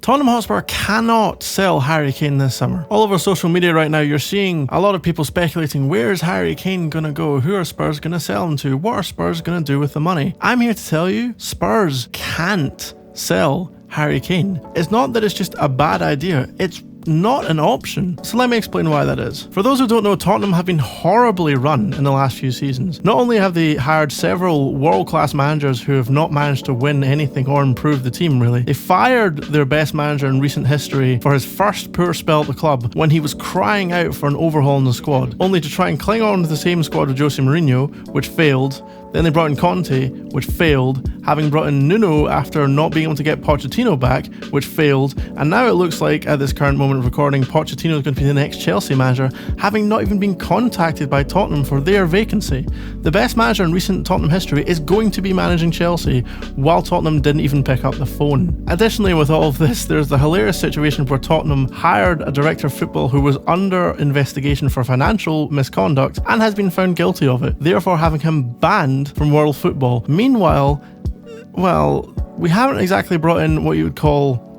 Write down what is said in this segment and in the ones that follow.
Tottenham Hotspur cannot sell Harry Kane this summer. All over social media right now, you're seeing a lot of people speculating, where's Harry Kane going to go? Who are Spurs going to sell him to? What are Spurs going to do with the money? I'm here to tell you, Spurs can't sell Harry Kane. It's not that it's just a bad idea, it's not an option. So let me explain why that is. For those who don't know, Tottenham have been horribly run in the last few seasons. Not only have they hired several world-class managers who have not managed to win anything or improve the team really, they fired their best manager in recent history for his first poor spell at the club when he was crying out for an overhaul in the squad, only to try and cling on to the same squad with Jose Mourinho, which failed. Then they brought in Conte, which failed, having brought in Nuno after not being able to get Pochettino back, which failed, and now it looks like at this current moment of recording, Pochettino is going to be the next Chelsea manager, having not even been contacted by Tottenham for their vacancy. The best manager in recent Tottenham history is going to be managing Chelsea, while Tottenham didn't even pick up the phone. Additionally, with all of this, there's the hilarious situation where Tottenham hired a director of football who was under investigation for financial misconduct and has been found guilty of it, therefore having him banned from world football. Meanwhile, well, we haven't exactly brought in what you would call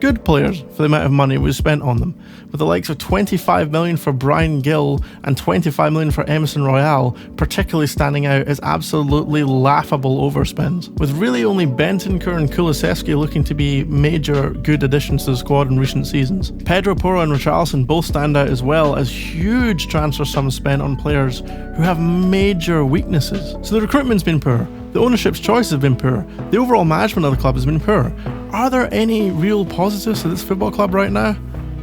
good players for the amount of money we've spent on them, with the likes of 25 million for Bryan Gill and 25 million for Emerson Royale particularly standing out as absolutely laughable overspends, with really only Bentancur and Kulusevski looking to be major good additions to the squad in recent seasons. Pedro Porro and Richarlison both stand out as well as huge transfer sums spent on players who have major weaknesses. So the recruitment's been poor, the ownership's choices have been poor, the overall management of the club has been poor. Are there any real positives to this football club right now?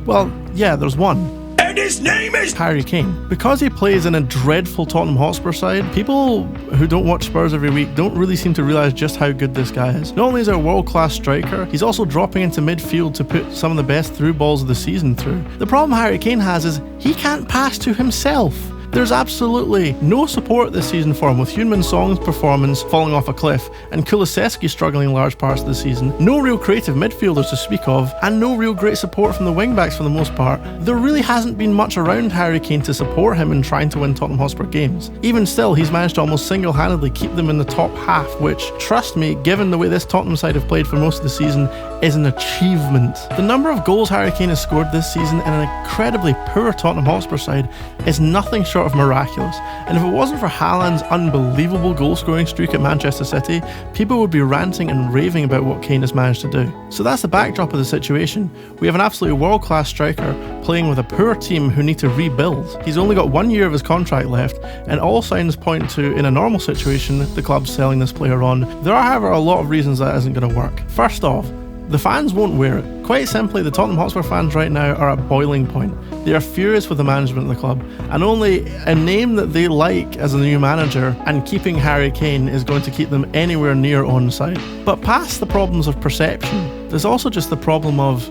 Well, yeah, there's one. And his name is Harry Kane. Because he plays in a dreadful Tottenham Hotspur side, people who don't watch Spurs every week don't really seem to realise just how good this guy is. Not only is he a world-class striker, he's also dropping into midfield to put some of the best through balls of the season through. The problem Harry Kane has is he can't pass to himself. There's absolutely no support this season for him, with Heung-min Son's performance falling off a cliff and Kulusevski struggling in large parts of the season. No real creative midfielders to speak of, and no real great support from the wing-backs for the most part. There really hasn't been much around Harry Kane to support him in trying to win Tottenham Hotspur games. Even still, he's managed to almost single-handedly keep them in the top half, which, trust me, given the way this Tottenham side have played for most of the season, is an achievement. The number of goals Harry Kane has scored this season in an incredibly poor Tottenham Hotspur side is nothing short of miraculous, and if it wasn't for Haaland's unbelievable goal-scoring streak at Manchester City, people would be ranting and raving about what Kane has managed to do. So that's the backdrop of the situation. We have an absolutely world-class striker playing with a poor team who need to rebuild. He's only got 1 year of his contract left, and all signs point to, in a normal situation, the club's selling this player on. There are, however, a lot of reasons that isn't going to work. First off, the fans won't wear it. Quite simply, the Tottenham Hotspur fans right now are at boiling point. They are furious with the management of the club, and only a name that they like as a new manager and keeping Harry Kane is going to keep them anywhere near on side. But past the problems of perception, there's also just the problem of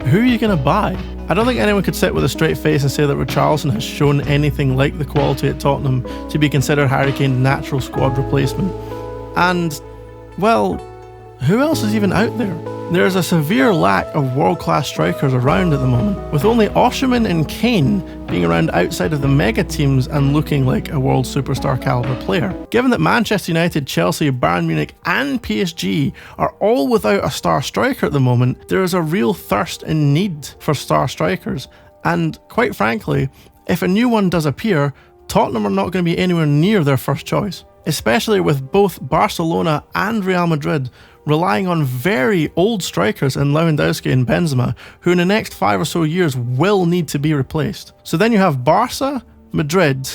who are you going to buy? I don't think anyone could sit with a straight face and say that Richarlison has shown anything like the quality at Tottenham to be considered Harry Kane's natural squad replacement. And, well, who else is even out there? There is a severe lack of world-class strikers around at the moment, with only Osimhen and Kane being around outside of the mega teams and looking like a world superstar caliber player. Given that Manchester United, Chelsea, Bayern Munich and PSG are all without a star striker at the moment, there is a real thirst and need for star strikers, and quite frankly, if a new one does appear, Tottenham are not going to be anywhere near their first choice, especially with both Barcelona and Real Madrid relying on very old strikers in Lewandowski and Benzema, who in the next 5 or so years will need to be replaced. So then you have Barca, Madrid,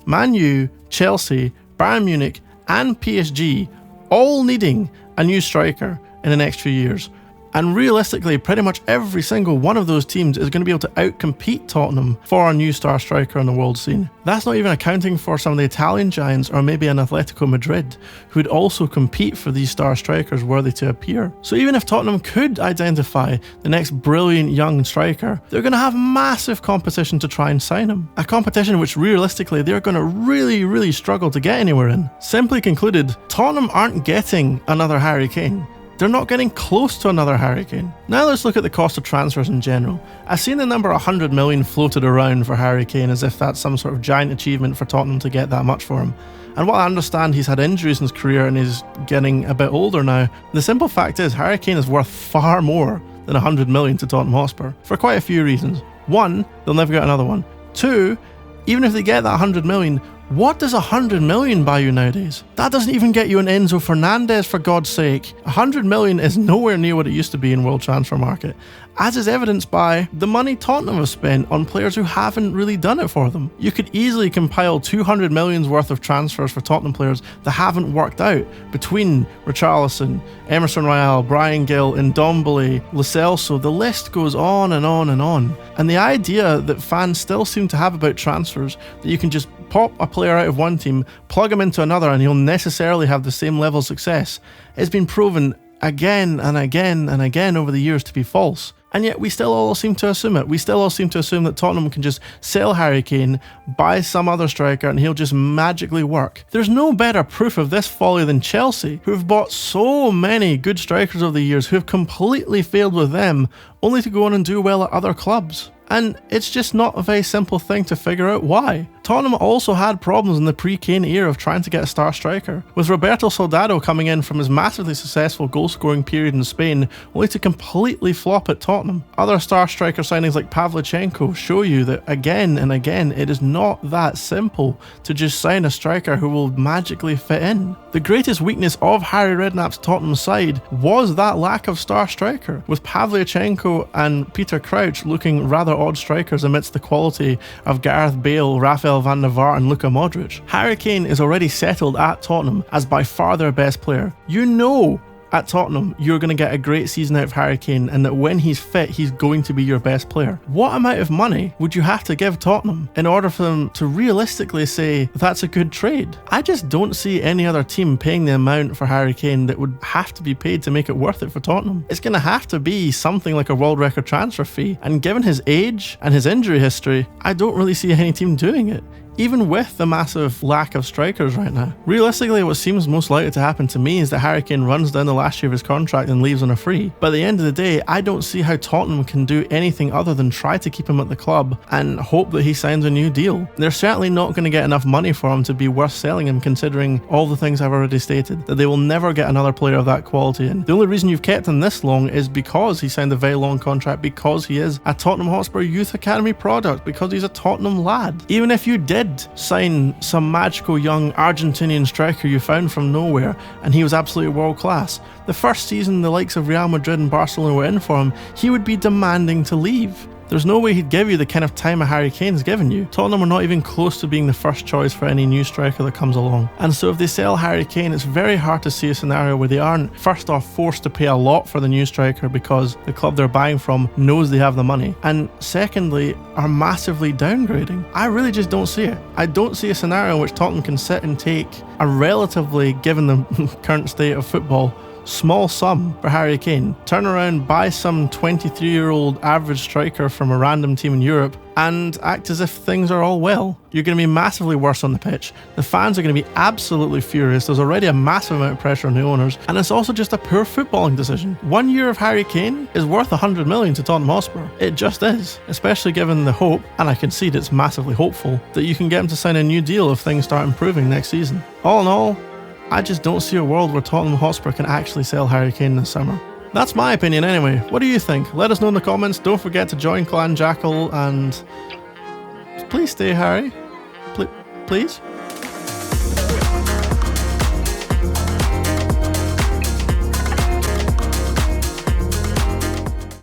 Man U, Chelsea, Bayern Munich and PSG all needing a new striker in the next few years. And realistically, pretty much every single one of those teams is going to be able to outcompete Tottenham for a new star striker on the world scene. That's not even accounting for some of the Italian giants or maybe an Atletico Madrid, who would also compete for these star strikers were they to appear. So even if Tottenham could identify the next brilliant young striker, they're going to have massive competition to try and sign him. A competition which realistically they're going to really struggle to get anywhere in. Simply concluded, Tottenham aren't getting another Harry Kane. They're not getting close to another Harry Kane. Now let's look at the cost of transfers in general. I've seen the number 100 million floated around for Harry Kane as if that's some sort of giant achievement for Tottenham to get that much for him. And while I understand he's had injuries in his career and he's getting a bit older now, the simple fact is Harry Kane is worth far more than 100 million to Tottenham Hotspur for quite a few reasons. One, they'll never get another one. Two, even if they get that 100 million, what does 100 million buy you nowadays? That doesn't even get you an Enzo Fernandez, for God's sake. 100 million is nowhere near what it used to be in world transfer market, as is evidenced by the money Tottenham have spent on players who haven't really done it for them. You could easily compile 200 million's worth of transfers for Tottenham players that haven't worked out between Richarlison, Emerson Royal, Brian Gill, Ndombele, Lo Celso. The list goes on and on and on. And the idea that fans still seem to have about transfers, that you can just pop a player out of one team, plug him into another, and he'll necessarily have the same level of success, has been proven again and again and again over the years to be false. And yet we still all seem to assume it. We still all seem to assume that Tottenham can just sell Harry Kane, buy some other striker, and he'll just magically work. There's no better proof of this folly than Chelsea, who have bought so many good strikers over the years who have completely failed with them, only to go on and do well at other clubs. And it's just not a very simple thing to figure out why. Tottenham also had problems in the pre-Kane era of trying to get a star striker, with Roberto Soldado coming in from his massively successful goal-scoring period in Spain, only to completely flop at Tottenham. Other star striker signings like Pavlyuchenko show you that again and again it is not that simple to just sign a striker who will magically fit in. The greatest weakness of Harry Redknapp's Tottenham side was that lack of star striker, with Pavlyuchenko and Peter Crouch looking rather odd strikers amidst the quality of Gareth Bale, Rafael van der Vaart and Luka Modric. Harry Kane is already settled at Tottenham as by far their best player. You know at Tottenham you're going to get a great season out of Harry Kane, and that when he's fit he's going to be your best player. What amount of money would you have to give Tottenham in order for them to realistically say that's a good trade? I just don't see any other team paying the amount for Harry Kane that would have to be paid to make it worth it for Tottenham. It's going to have to be something like a world record transfer fee, and given his age and his injury history, I don't really see any team doing it, even with the massive lack of strikers right now. Realistically, what seems most likely to happen to me is that Harry Kane runs down the last year of his contract and leaves on a free. But at the end of the day, I don't see how Tottenham can do anything other than try to keep him at the club and hope that he signs a new deal. They're certainly not going to get enough money for him to be worth selling him, considering all the things I've already stated, that they will never get another player of that quality in. The only reason you've kept him this long is because he signed a very long contract, because he is a Tottenham Hotspur Youth Academy product, because he's a Tottenham lad. Even if you did sign some magical young Argentinian striker you found from nowhere and he was absolutely world class, the first season the likes of Real Madrid and Barcelona were in for him, he would be demanding to leave. There's no way he'd give you the kind of time a Harry Kane's given you. Tottenham are not even close to being the first choice for any new striker that comes along. And so if they sell Harry Kane, it's very hard to see a scenario where they aren't, first off, forced to pay a lot for the new striker because the club they're buying from knows they have the money, and secondly, are massively downgrading. I really just don't see it. I don't see a scenario in which Tottenham can sit and take a relatively, given the current state of football, small sum for Harry Kane, turn around, buy some 23-year-old average striker from a random team in Europe, and act as if things are all well. You're going to be massively worse on the pitch. The fans are going to be absolutely furious. There's already a massive amount of pressure on the owners, and it's also just a poor footballing decision. 1 year of Harry Kane is worth 100 million to Tottenham Hotspur. It just is, especially given the hope, and I concede it's massively hopeful, that you can get him to sign a new deal if things start improving next season. All in all, I just don't see a world where Tottenham Hotspur can actually sell Harry Kane this summer. That's my opinion anyway. What do you think? Let us know in the comments. Don't forget to join Clan Jackal, and please stay Harry. Please?